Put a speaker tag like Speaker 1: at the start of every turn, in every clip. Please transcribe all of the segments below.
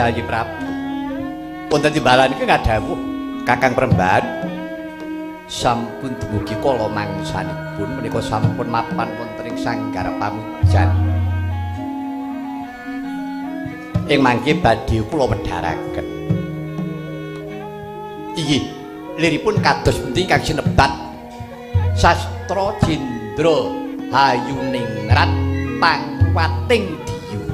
Speaker 1: Yayi Prabu. Wonten timbalan iki ngadhawuh Kakang Premban sampun dumugi kala mangsanipun menika sampun mapan wonten ing sanggar pamujan. Ing mangke badhe kula wedharaken. Inggih, liripun kados pundi ingkang sinebat Sastra Jendra Hayuningrat Pangwating Diyu.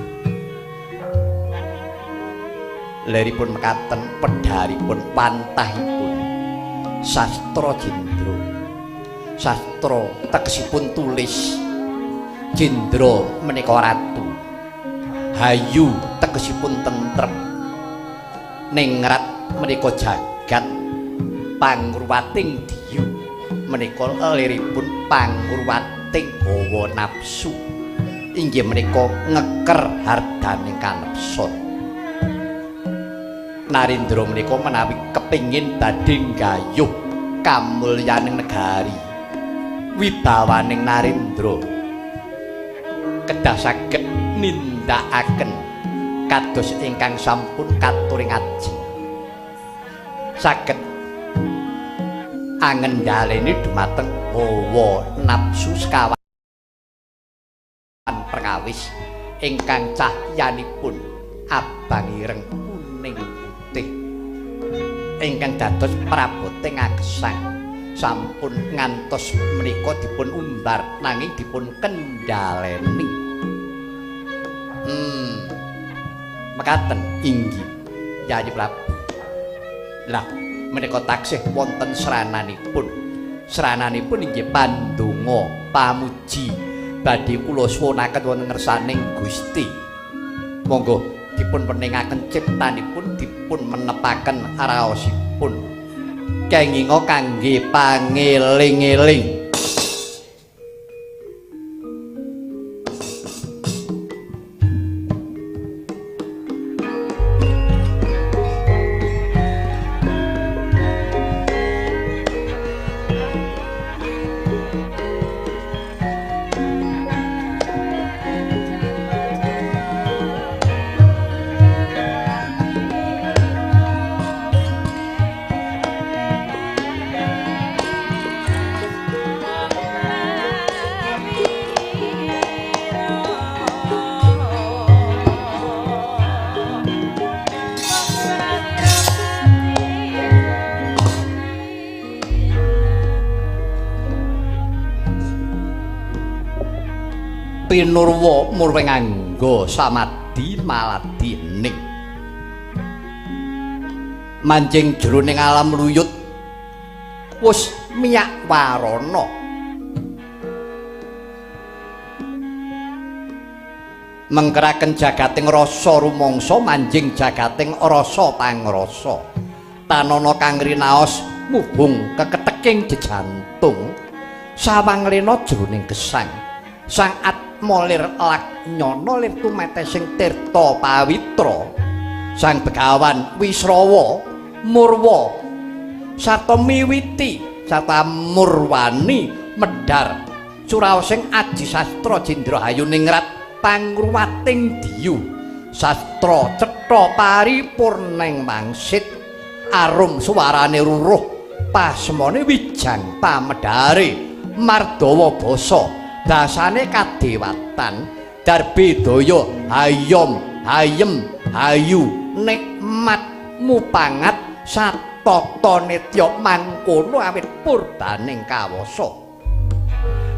Speaker 1: Liripun mekaten pedharipun pantahipun Sastra Jendra. Sastra tegesipun tulis. Jendra menika ratu. Hayu tegesipun tentrem. Ningrat menika jagat. Pangruwating Diyu menika liripun pangruwating hawa nafsu. Inggih menika ngeker hardaning kanepson. Narendra menika menawi kepingin badhe nggayuh kamulyaning negari wibawaning Narendra kedah saged nindakaken kados ingkang sampun katuring ajeng saged angendhaleni dumateng hawa nafsu sekawan perkawis ingkang cahyanipun abang ireng kuning ingkang dados praboting agesang sampun ngantos menika dipun umbar nanging dipun kendhaleni. Mekaten inggih Yayi Prabu. Lah menika taksih wonten srananipun. Srananipun inggih pandonga pamuji badhe kula suwunaken wonten ngersaning Gusti. Monggo dipun peningaken ciptanipun dipun menepaken raosipun kenginga kangge pangeling-eling. Pinurwa murwing angga samadhi maladi hening manjing jroning alam luyut wis miyak warana mengkeraken jagating rasa rumangsa manjing jagating rasa pangrasa tanana kang rinaos muhung keketeking jejantung sawanglena jroning gesang sang atmolir laknyana lir tumete sing tirta pawitra sang begawan Wisrawa Murwa sarta miwiti sarta murwani medhar suraosing aji sastra Jendra Hayuningrat Pangruwating Diyu sastra cetha paripurning mangsit arum suwarane ruruh pasmane wijang pamedhare mardawa basa dasane kadewatan darbedaya hayom hayem hayu nikmat mupangat satata nitya mangkono awit purbaning kawasa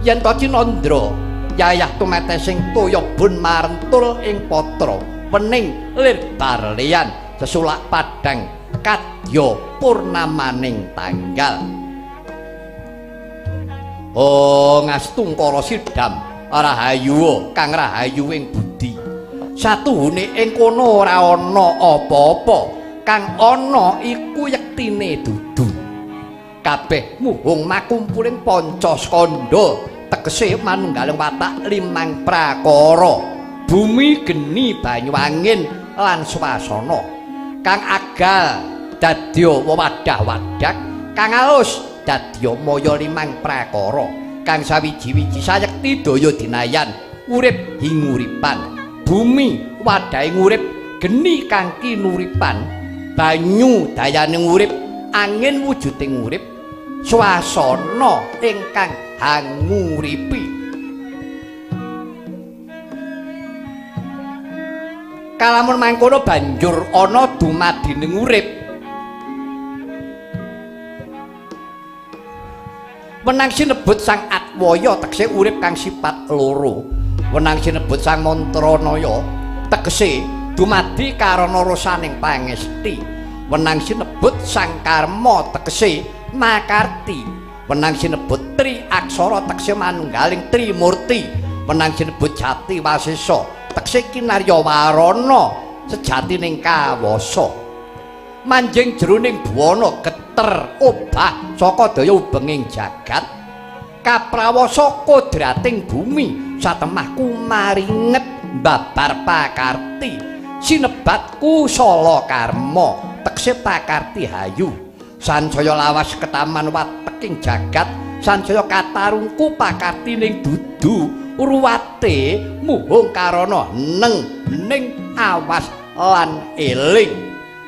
Speaker 1: yen to Cinandra yayah tumete sing toya bun marentul ing patra wening lir barlian sesulak padang kadya purnamaning tanggal. Oh ngastungkara sidam rahayu kang rahayu ing budi satuhune ing kono ora ana apa-apa kang ana iku yektine dudu kabeh muhung makumpuling panca skandha tegese manunggaling watak limang prakara bumi geni banyu angin lan swasana kang agal dadya wadah-wadah kang alus dadya maya limang prakara kang sawiji-wiji sayekti daya dinayan urip hinguripan bumi wadahe ngurip geni kang kinuripan, banyu dayaning urip, angin wujuding urip, swasana ingkang hanguripi. Kalamun mangkono banjur ana dumadining urip. Wenang sinebut sang Atwaya tegese urip kang sifat loro. Wenang sinebut sang Mantranaya tegese dumadi karana rasaning pangesti. Wenang sinebut sang Karma tegese makarti. Wenang sinebut Tri Aksara tegese manunggaling Trimurti. Wenang sinebut Jati Wasesa tegese kinarya warana sejatining kawasa. Manjing jroning buwana geter obah saka daya ubenging jagat, kaprawasa kodrating bumi satemah kumaringet babar pakarti, sinebat kusala karma tegese pakarti hayu, sansaya lawas ketaman wateking jagat, sansaya katarungku pakartining dudu ruwate muhung karana ning awas lan eling.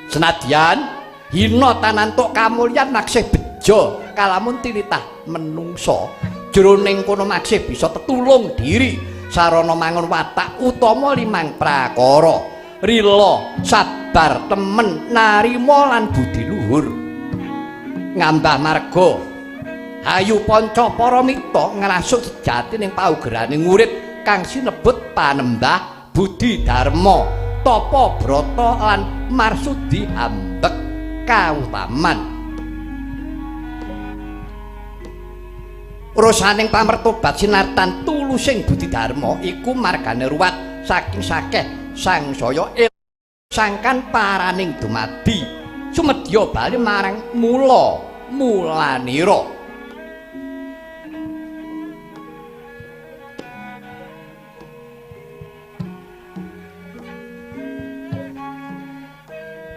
Speaker 1: Senadyan hina tanantuk kamulyan maksih beja kalamun tinitah menungsa jroning kono maksih bisa tetulung diri sarana mangun watak utama limang prakara rila sabar temen narima lan budi luhur ngambah marga ayu panca paramita ngrasuk sejatining paugeraning urip kang sinebut panembah budi dharma tapa brata lan marsudi ambek kautaman. Rasaning pamertobat sinartan tulusing budi dharma iku margane ruwat saking sakeh sangsaya sangkan paraning dumadi sumedya bali marang mulanira.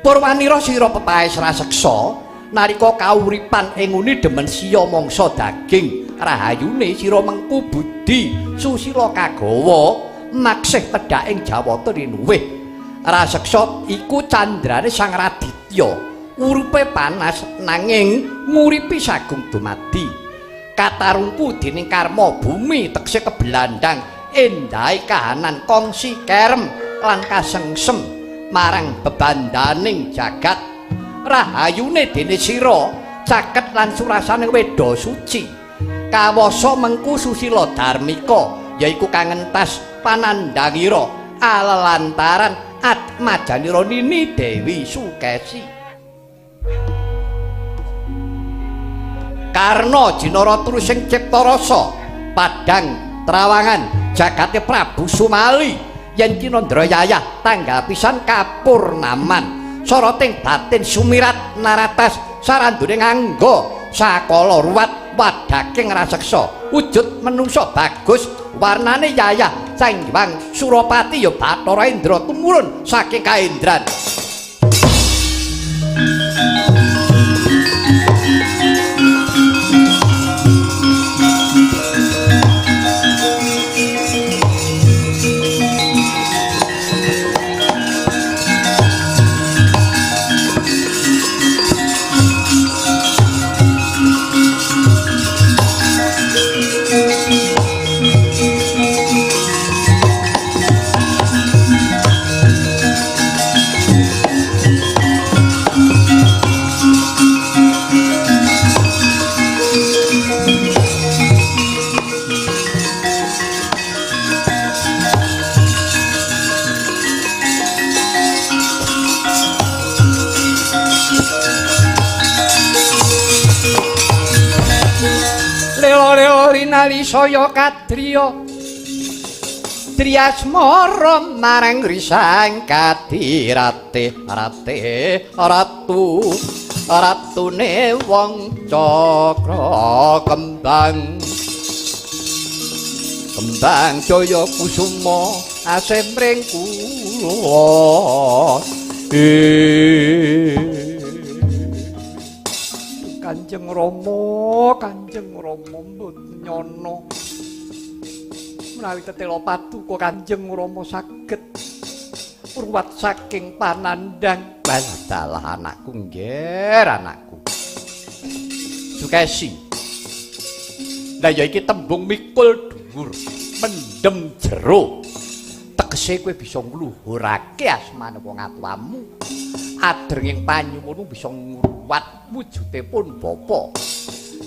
Speaker 1: Purwanira sira pepaes raseksa nalika kauripan ing uni demen siya mangsa daging rahayune sira mengku budi susila kagawa maksih tedhak ing Jawata rinuwih raseksa iku candrane Sang Raditya uripe panas nanging nguripi sagung dumadi katarungku dening karma bumi tekse kebelandang endahe kahanan kongsi kerem lan kasengsem marang bebandaning jagat rahayune dene sira caket lan surasane weda suci kawasa mengku susila dharmika yaiku kang entas panandhangira alalantaran atmajanira Nini Dewi Sukesi karna jinara trusing cipta rasa padang trawangan jagate Prabu Sumali yen Kinandra yayah tanggal pisan kapurnaman soroting batin sumirat naratas sarandune nganggo sakala ruwat wadaking raseksa wujud menungsa bagus warnane yayah Sang Hyang Surapati ya Bathara Indra tumurun saking kaendran. Rinali saya kadriya Triasmara marang risang kadirate ratune wong cakra kembang jaya kusuma asemring kula Kanjeng Rama mboten nyana menawi tetela paduka Kanjeng Rama saged ruwat saking panandang. Dalah anakku nggih, anakku. Sukesi. Lah ya iki tembung mikul dhuwur, mendem jero. Tegese kowe bisa ngluhurake asmane wong atuwamu. Adrenging panyuwun bisa ngruwat wujudipun bapa.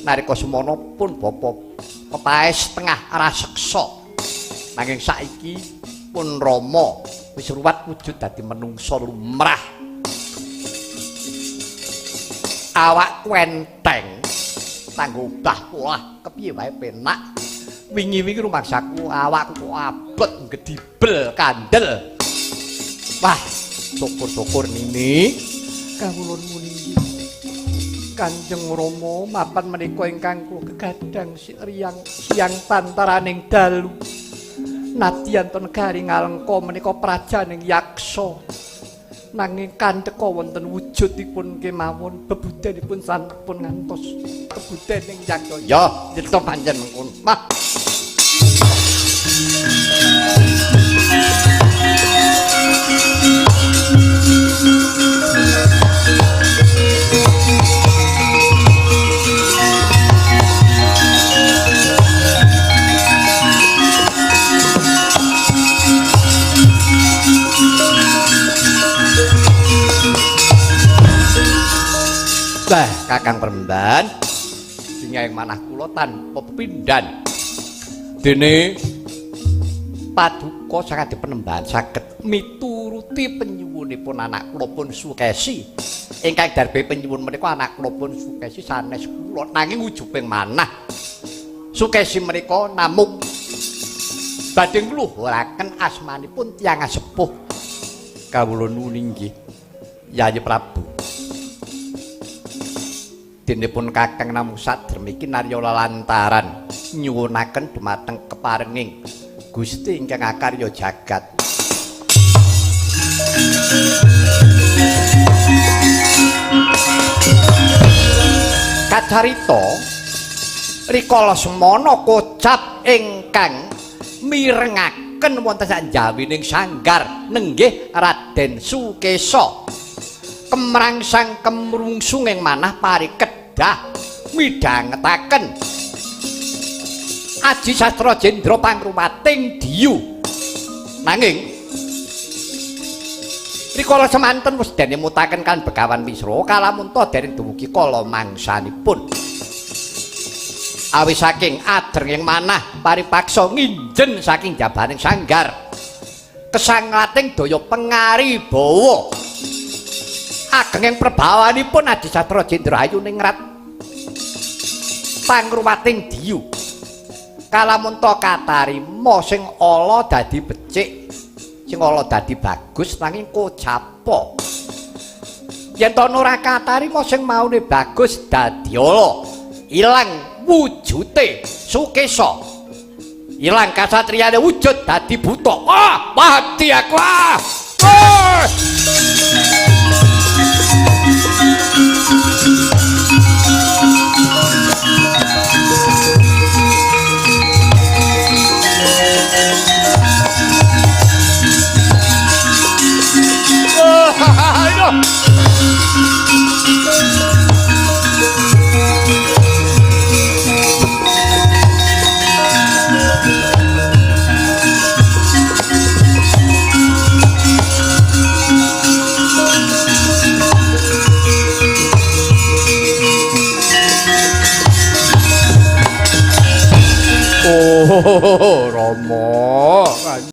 Speaker 1: Nalika semana pun bapa pepaes setengah raseksa. Nanging saiki pun Rama wis ruwat wujud dadi menungsa lumrah. Awakku enteng kanggo obah polah kepiye wae penak. Wingi-wingi rumangsaku awakku abot gedibel kandel. Wah, syukur-syukur nini kawulun muni Kanjeng Rama mapan menika ingkang kula kegadang siang pantaraning dalu. Nadyan to negari ngalengka menika prajaning yaksa. Nanging kanteka wonten wujudipun kemawon bebudenipun sampun ngantos bebudening yaksa. Ya, nyerta pancen mengkono. Mah. Bah, Kakang Peremban, singgaing manah kula tanpa pepindhan. Dene paduka saged penembahan saged mituruti penyuwunipun anak kula pun Sukesi. Ingkang darbe penyuwun menika anak kula pun Sukesi sanes kula nanging ujuping manah. Sukesi menika namung badhe ngluhuraken asmanipun tiyang sepuh kawula nuwun inggih Yayi Prabu. Dinipun Kakang namung sadremiki narya lantaran nyuwunaken dumateng keparenging Gusti ingkang akarya jagat. Kacarita rikala semana kocap ingkang mirengaken wonten sanjawining sanggar nenggih Raden Sukesa. Kemrangsang kemrungsunging manah parikedah midhangetaken Aji Sastra Jendra pangrumating diyu. Nanging rikala semanten wis dene mutaken kan Begawan Misra kalamunta dereng dumugi kala mangsanipun. Awis saking adrenging manah paripaksa nginjen saking jabaning sanggar kesanglating daya pengaribawa. Agenging perbawanipun Adi Sastra Jendra Ayu ningrat pangrumating diyu. Kalamunta katarima sing ala dadi becik, sing ala dadi bagus nanging kocapa. Yen to ora katarima sing maune bagus dadi ala, ilang wujute Sukesa. Ilang kasatriyane wujud dadi buta. Ah, mati aku ah. Oh, Rama,